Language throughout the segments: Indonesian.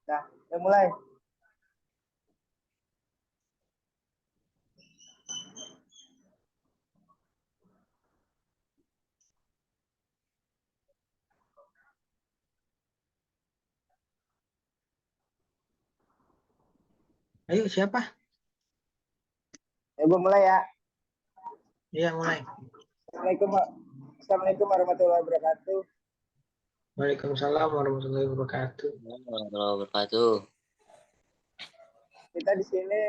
Nah, udah mulai. Ayo, siapa? Ya, gue mulai ya. Iya, mulai. Assalamualaikum warahmatullahi wabarakatuh. Waalaikumsalam warahmatullahi wabarakatuh. Warahmatullahi wabarakatuh. Kita di sini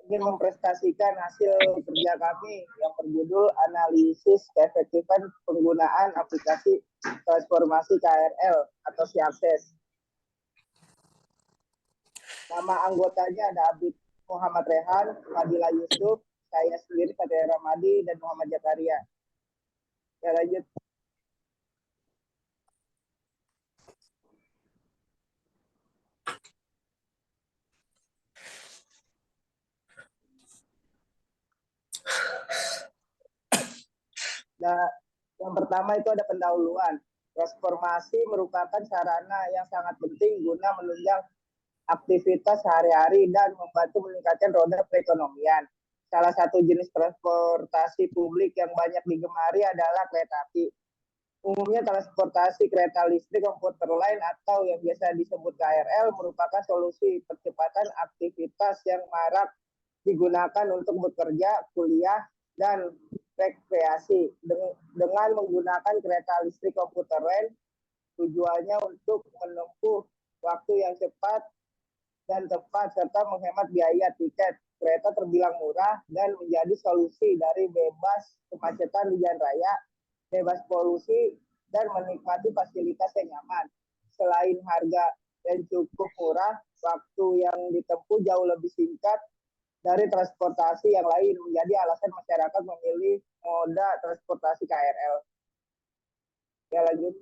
ingin mempresentasikan hasil kerja kami yang berjudul analisis keefektifan penggunaan aplikasi transformasi KRL atau SIAKSES. Nama anggotanya ada Abid Muhammad Rehan, Fadila Yusuf, saya sendiri Satya Ramadi, dan Muhammad Jakaria. Ya, lanjut. Nah, yang pertama itu ada pendahuluan. Transformasi merupakan sarana yang sangat penting guna menunjang aktivitas sehari-hari dan membantu meningkatkan roda perekonomian. Salah satu jenis transportasi publik yang banyak digemari adalah kereta api. Umumnya transportasi kereta listrik komuter lain atau yang biasa disebut KRL merupakan solusi percepatan aktivitas yang marak digunakan untuk bekerja, kuliah, dan rekreasi. Dengan menggunakan kereta listrik komuter lain, tujuannya untuk menempuh waktu yang cepat dan tepat serta menghemat biaya tiket. Kereta terbilang murah dan menjadi solusi dari bebas kemacetan di jalan raya, bebas polusi, dan menikmati fasilitas yang nyaman. Selain harga yang cukup murah, waktu yang ditempuh jauh lebih singkat dari transportasi yang lain, menjadi alasan masyarakat memilih moda transportasi KRL. Ya, lanjut.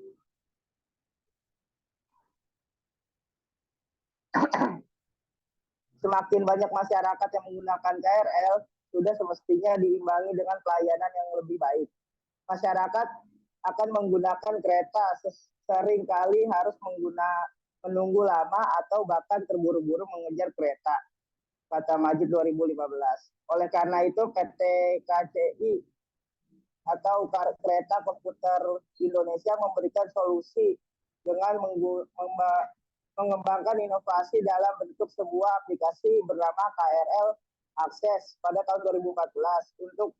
Semakin banyak masyarakat yang menggunakan KRL, sudah semestinya diimbangi dengan pelayanan yang lebih baik. Masyarakat akan menggunakan kereta sering kali harus menunggu lama atau bahkan terburu-buru mengejar kereta, kata Majid 2015. Oleh karena itu PT KCI atau Kereta Komuter Indonesia memberikan solusi dengan mengembangkan inovasi dalam bentuk sebuah aplikasi bernama KRL Akses pada tahun 2014 untuk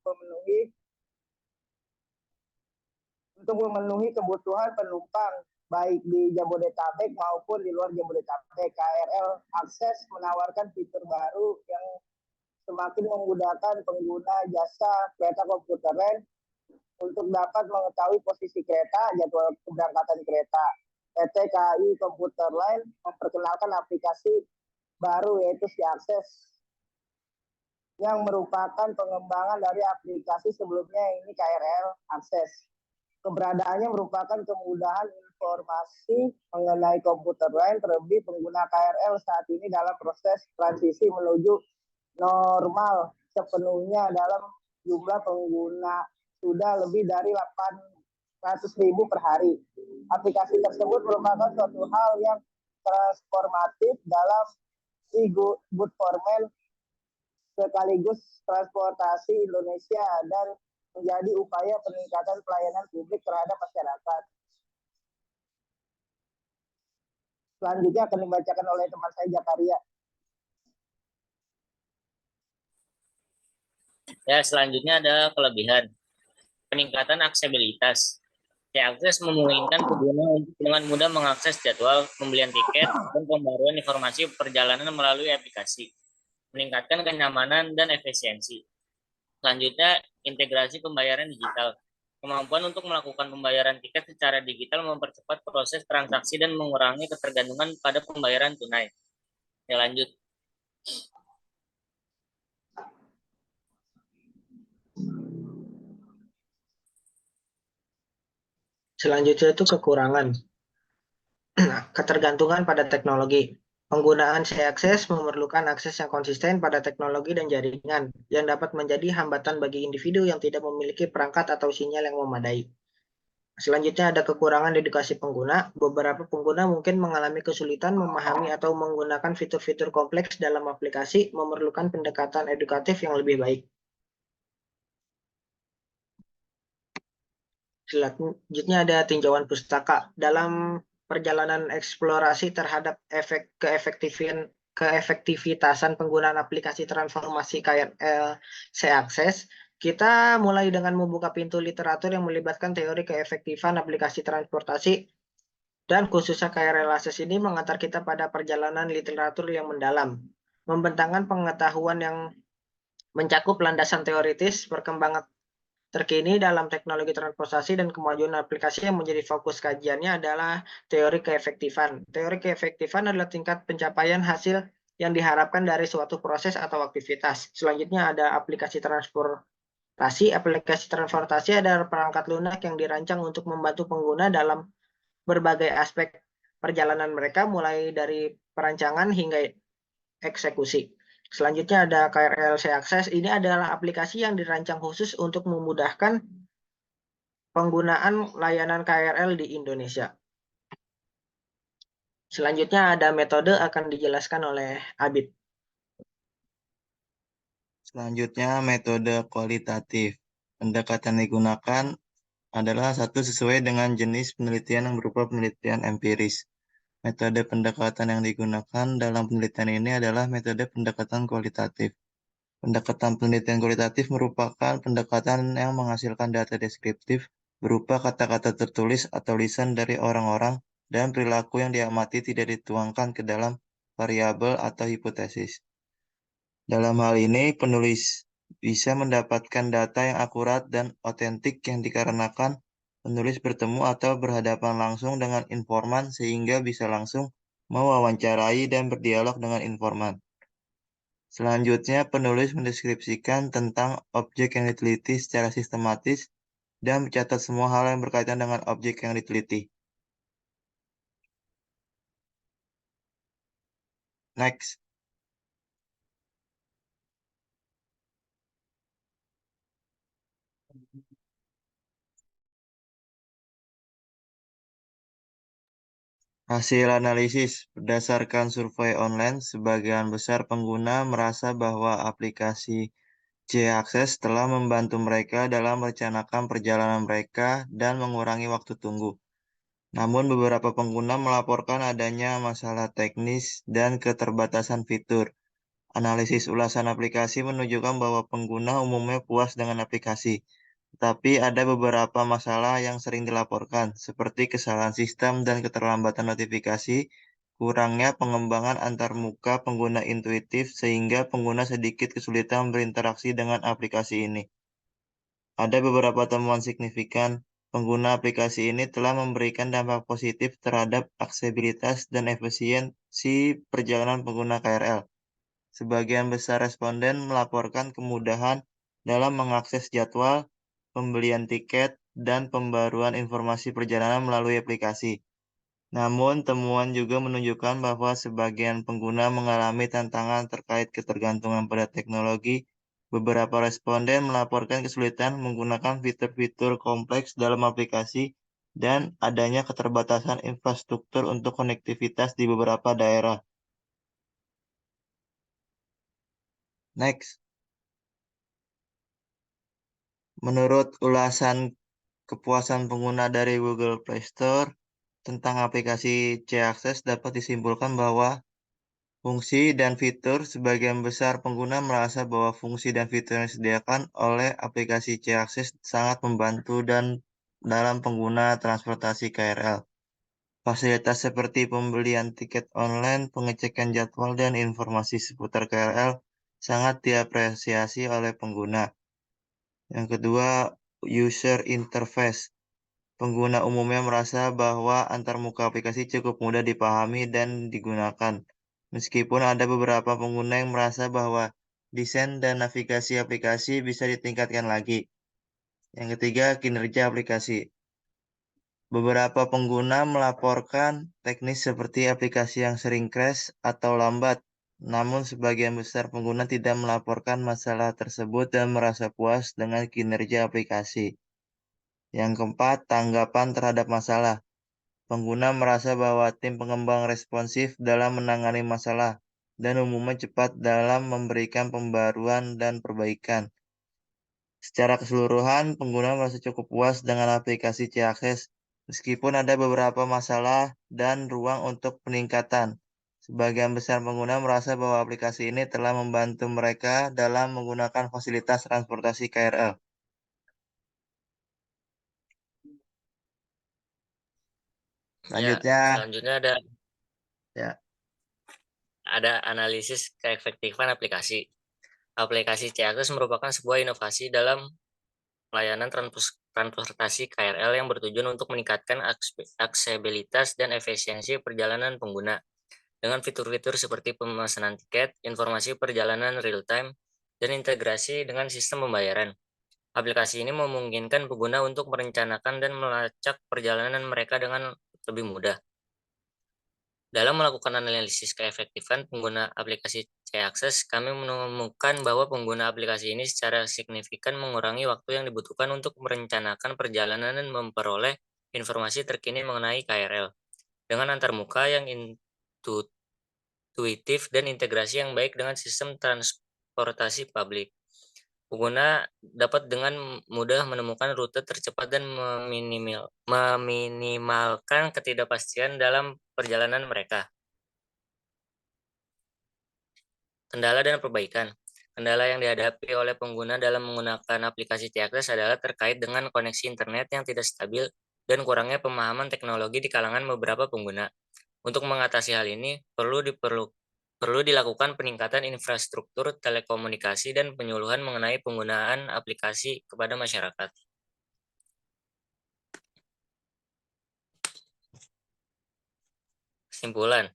memenuhi kebutuhan penumpang baik di Jabodetabek maupun di luar Jabodetabek. KRL Akses menawarkan fitur baru yang semakin memudahkan pengguna jasa kereta komuter lain untuk dapat mengetahui posisi kereta, jadwal keberangkatan kereta. PT KAI Komuter Line memperkenalkan aplikasi baru yaitu SIAKSES yang merupakan pengembangan dari aplikasi sebelumnya, ini KRL Akses. Keberadaannya merupakan kemudahan informasi mengenai komuter lain, terlebih pengguna KRL saat ini dalam proses transisi menuju normal sepenuhnya dalam jumlah pengguna sudah lebih dari 800.000 per hari. Aplikasi tersebut merupakan suatu hal yang transformatif dalam good formal sekaligus transportasi Indonesia dan menjadi upaya peningkatan pelayanan publik terhadap masyarakat. Selanjutnya akan dibacakan oleh teman saya Jakaria. Ya, selanjutnya ada kelebihan. Peningkatan aksesibilitas. SIAKSES memungkinkan pengguna untuk dengan mudah mengakses jadwal, pembelian tiket, dan pembaruan informasi perjalanan melalui aplikasi. Meningkatkan kenyamanan dan efisiensi. Selanjutnya, integrasi pembayaran digital. Kemampuan untuk melakukan pembayaran tiket secara digital mempercepat proses transaksi dan mengurangi ketergantungan pada pembayaran tunai. Ya, lanjut. Selanjutnya itu kekurangan. Ketergantungan pada teknologi. Penggunaan SIAKSES memerlukan akses yang konsisten pada teknologi dan jaringan yang dapat menjadi hambatan bagi individu yang tidak memiliki perangkat atau sinyal yang memadai. Selanjutnya ada kekurangan edukasi pengguna. Beberapa pengguna mungkin mengalami kesulitan memahami atau menggunakan fitur-fitur kompleks dalam aplikasi, memerlukan pendekatan edukatif yang lebih baik. Selanjutnya ada tinjauan pustaka. Dalam perjalanan eksplorasi terhadap keefektivitasan penggunaan aplikasi transformasi KRL C-Akses, kita mulai dengan membuka pintu literatur yang melibatkan teori keefektifan aplikasi transportasi, dan khususnya KRL Akses ini mengantar kita pada perjalanan literatur yang mendalam, membentangkan pengetahuan yang mencakup landasan teoritis, perkembangan terkini dalam teknologi transportasi dan kemajuan aplikasi. Yang menjadi fokus kajiannya adalah teori keefektifan. Teori keefektifan adalah tingkat pencapaian hasil yang diharapkan dari suatu proses atau aktivitas. Selanjutnya ada aplikasi transportasi. Aplikasi transportasi adalah perangkat lunak yang dirancang untuk membantu pengguna dalam berbagai aspek perjalanan mereka, mulai dari perancangan hingga eksekusi. Selanjutnya ada KRL C-Akses. Ini adalah aplikasi yang dirancang khusus untuk memudahkan penggunaan layanan KRL di Indonesia. Selanjutnya ada metode, akan dijelaskan oleh Abid. Selanjutnya metode kualitatif. Pendekatan digunakan adalah satu sesuai dengan jenis penelitian yang berupa penelitian empiris. Metode pendekatan yang digunakan dalam penelitian ini adalah metode pendekatan kualitatif. Pendekatan penelitian kualitatif merupakan pendekatan yang menghasilkan data deskriptif berupa kata-kata tertulis atau lisan dari orang-orang dan perilaku yang diamati tidak dituangkan ke dalam variabel atau hipotesis. Dalam hal ini, penulis bisa mendapatkan data yang akurat dan otentik yang dikarenakan penulis bertemu atau berhadapan langsung dengan informan sehingga bisa langsung mewawancarai dan berdialog dengan informan. Selanjutnya, penulis mendeskripsikan tentang objek yang diteliti secara sistematis dan mencatat semua hal yang berkaitan dengan objek yang diteliti. Next. Hasil analisis berdasarkan survei online, sebagian besar pengguna merasa bahwa aplikasi C-Akses telah membantu mereka dalam merencanakan perjalanan mereka dan mengurangi waktu tunggu. Namun beberapa pengguna melaporkan adanya masalah teknis dan keterbatasan fitur. Analisis ulasan aplikasi menunjukkan bahwa pengguna umumnya puas dengan aplikasi, tetapi ada beberapa masalah yang sering dilaporkan, seperti kesalahan sistem dan keterlambatan notifikasi, kurangnya pengembangan antarmuka pengguna intuitif, sehingga pengguna sedikit kesulitan berinteraksi dengan aplikasi ini. Ada beberapa temuan signifikan. Pengguna aplikasi ini telah memberikan dampak positif terhadap aksesibilitas dan efisiensi perjalanan pengguna KRL. Sebagian besar responden melaporkan kemudahan dalam mengakses jadwal, pembelian tiket, dan pembaruan informasi perjalanan melalui aplikasi. Namun, temuan juga menunjukkan bahwa sebagian pengguna mengalami tantangan terkait ketergantungan pada teknologi. Beberapa responden melaporkan kesulitan menggunakan fitur-fitur kompleks dalam aplikasi dan adanya keterbatasan infrastruktur untuk konektivitas di beberapa daerah. Next. Menurut ulasan kepuasan pengguna dari Google Play Store tentang aplikasi C-Akses, dapat disimpulkan bahwa fungsi dan fitur, sebagian besar pengguna merasa bahwa fungsi dan fitur yang disediakan oleh aplikasi C-Akses sangat membantu dan dalam pengguna transportasi KRL. Fasilitas seperti pembelian tiket online, pengecekan jadwal, dan informasi seputar KRL sangat diapresiasi oleh pengguna. Yang kedua, user interface. Pengguna umumnya merasa bahwa antarmuka aplikasi cukup mudah dipahami dan digunakan. Meskipun ada beberapa pengguna yang merasa bahwa desain dan navigasi aplikasi bisa ditingkatkan lagi. Yang ketiga, kinerja aplikasi. Beberapa pengguna melaporkan teknis seperti aplikasi yang sering crash atau lambat. Namun sebagian besar pengguna tidak melaporkan masalah tersebut dan merasa puas dengan kinerja aplikasi. Yang keempat, tanggapan terhadap masalah. Pengguna merasa bahwa tim pengembang responsif dalam menangani masalah dan umumnya cepat dalam memberikan pembaruan dan perbaikan. Secara keseluruhan, pengguna merasa cukup puas dengan aplikasi C-Access, meskipun ada beberapa masalah dan ruang untuk peningkatan. Sebagian besar pengguna merasa bahwa aplikasi ini telah membantu mereka dalam menggunakan fasilitas transportasi KRL. Selanjutnya, Selanjutnya ya, ada analisis keefektifan aplikasi. Aplikasi C-Access merupakan sebuah inovasi dalam pelayanan transportasi KRL yang bertujuan untuk meningkatkan aksesibilitas dan efisiensi perjalanan pengguna dengan fitur-fitur seperti pemesanan tiket, informasi perjalanan real-time, dan integrasi dengan sistem pembayaran. Aplikasi ini memungkinkan pengguna untuk merencanakan dan melacak perjalanan mereka dengan lebih mudah. Dalam melakukan analisis keefektifan pengguna aplikasi C-Access, kami menemukan bahwa pengguna aplikasi ini secara signifikan mengurangi waktu yang dibutuhkan untuk merencanakan perjalanan dan memperoleh informasi terkini mengenai KRL dengan antarmuka yang intuitif dan integrasi yang baik dengan sistem transportasi publik. Pengguna dapat dengan mudah menemukan rute tercepat dan meminimalkan ketidakpastian dalam perjalanan mereka. Kendala dan perbaikan. Kendala yang dihadapi oleh pengguna dalam menggunakan aplikasi C-Access adalah terkait dengan koneksi internet yang tidak stabil dan kurangnya pemahaman teknologi di kalangan beberapa pengguna. Untuk mengatasi hal ini, perlu dilakukan peningkatan infrastruktur telekomunikasi dan penyuluhan mengenai penggunaan aplikasi kepada masyarakat. Kesimpulan,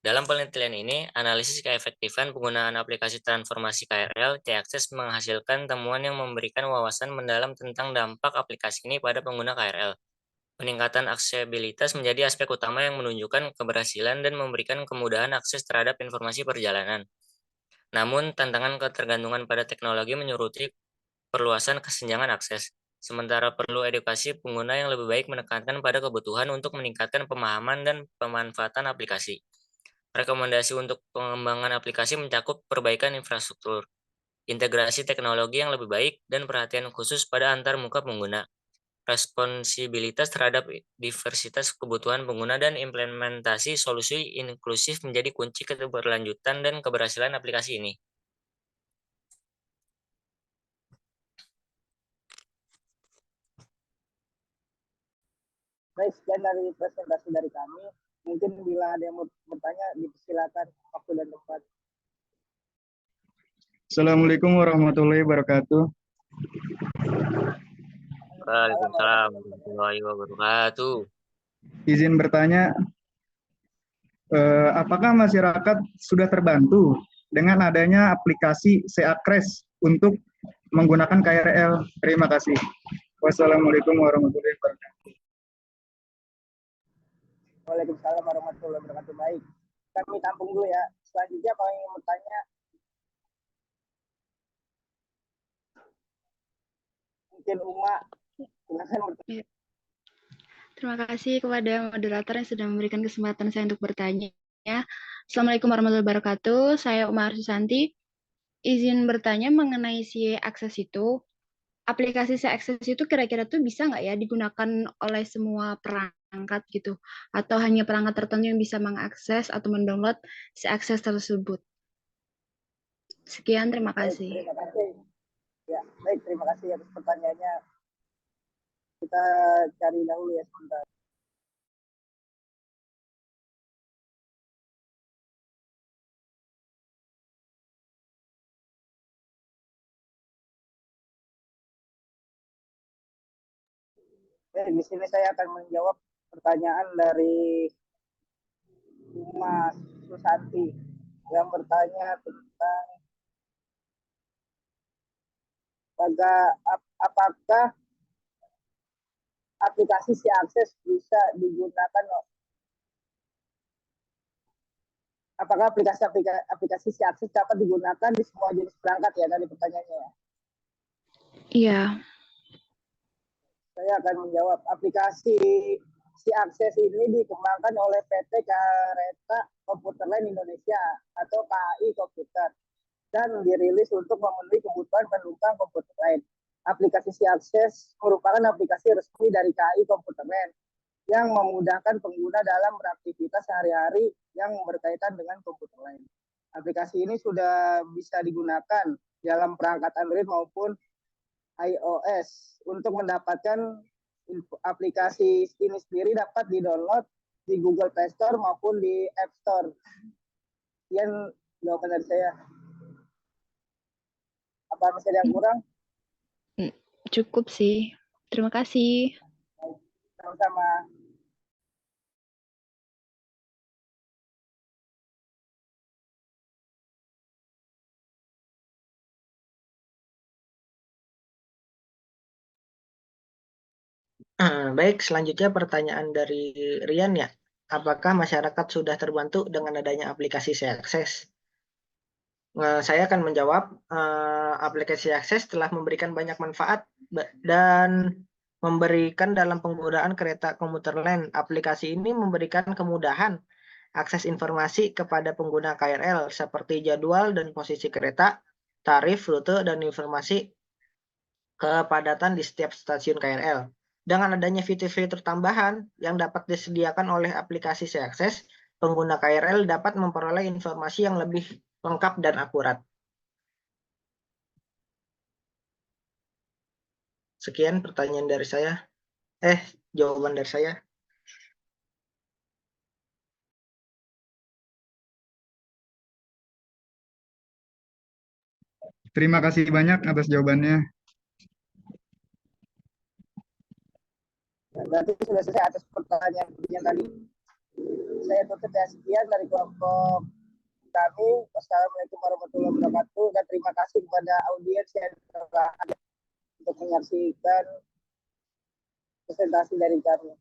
dalam penelitian ini, analisis keefektifan penggunaan aplikasi transformasi KRL C-Access menghasilkan temuan yang memberikan wawasan mendalam tentang dampak aplikasi ini pada pengguna KRL. Peningkatan aksesibilitas menjadi aspek utama yang menunjukkan keberhasilan dan memberikan kemudahan akses terhadap informasi perjalanan. Namun, tantangan ketergantungan pada teknologi menyuruti perluasan kesenjangan akses. Sementara perlu edukasi pengguna yang lebih baik menekankan pada kebutuhan untuk meningkatkan pemahaman dan pemanfaatan aplikasi. Rekomendasi untuk pengembangan aplikasi mencakup perbaikan infrastruktur, integrasi teknologi yang lebih baik, dan perhatian khusus pada antar muka pengguna. Responsibilitas terhadap diversitas kebutuhan pengguna dan implementasi solusi inklusif menjadi kunci keberlanjutan dan keberhasilan aplikasi ini. Baik, sekian dari presentasi dari kami. Mungkin bila ada yang mau bertanya, dipersilakan waktu dan tempat. Assalamualaikum warahmatullahi wabarakatuh. Waalaikumsalam warahmatullahi wabarakatuh. Izin bertanya, apakah masyarakat sudah terbantu dengan adanya aplikasi C-Access untuk menggunakan KRL? Terima kasih. Wassalamualaikum warahmatullahi wabarakatuh. Waalaikumsalam warahmatullahi wabarakatuh. Baik, kami tampung dulu ya. Selanjutnya kalau ingin bertanya, mungkin Uma, silakan bertanya. Terima kasih kepada moderator yang sudah memberikan kesempatan saya untuk bertanya. Assalamualaikum warahmatullahi wabarakatuh. Saya Umar Susanti. Izin bertanya mengenai C-Access itu. Aplikasi C-Access itu kira-kira tuh bisa nggak ya digunakan oleh semua perangkat gitu? Atau hanya perangkat tertentu yang bisa mengakses atau mendownload C-Access tersebut? Sekian, terima kasih. Terima kasih. Ya, baik, terima kasih atas pertanyaannya. Kita cari dahulu ya sebentar. Di sini saya akan menjawab pertanyaan dari Mas Susanti yang bertanya tentang apakah aplikasi C-Access bisa digunakan, apakah aplikasi C-Access dapat digunakan di semua jenis perangkat ya, dari pertanyaannya ya? Iya. Saya akan menjawab. Aplikasi Si Akses ini dikembangkan oleh PT Kereta Komuter Lain Indonesia atau KAI Komuter dan dirilis untuk memenuhi kebutuhan penumpang komuter lain. Aplikasi Si Akses merupakan aplikasi resmi dari KAI Komuter Lain yang memudahkan pengguna dalam beraktivitas sehari-hari yang berkaitan dengan komuter lain. Aplikasi ini sudah bisa digunakan dalam perangkat Android maupun iOS. Untuk mendapatkan aplikasi ini sendiri dapat di-download di Google Play Store maupun di App Store. Sekian jawaban dari saya. Apa masih ada yang kurang? Cukup sih. Terima kasih. Sama-sama. Baik, selanjutnya pertanyaan dari Rian ya. Apakah masyarakat sudah terbantu dengan adanya aplikasi Seakses? Saya akan menjawab, aplikasi Akses telah memberikan banyak manfaat dan memberikan dalam penggunaan kereta komuter lain. Aplikasi ini memberikan kemudahan akses informasi kepada pengguna KRL seperti jadwal dan posisi kereta, tarif, rute, dan informasi kepadatan di setiap stasiun KRL. Dengan adanya fitur-fitur tambahan yang dapat disediakan oleh aplikasi Seakses, pengguna KRL dapat memperoleh informasi yang lebih lengkap dan akurat. Sekian pertanyaan dari saya. Jawaban dari saya. Terima kasih banyak atas jawabannya. Berarti sudah selesai atas pertanyaan tadi. Saya tutup ya, sekian dari kelompok kami. Wassalamualaikum warahmatullahi wabarakatuh dan terima kasih kepada audiens yang telah hadir untuk menyaksikan presentasi dari kami.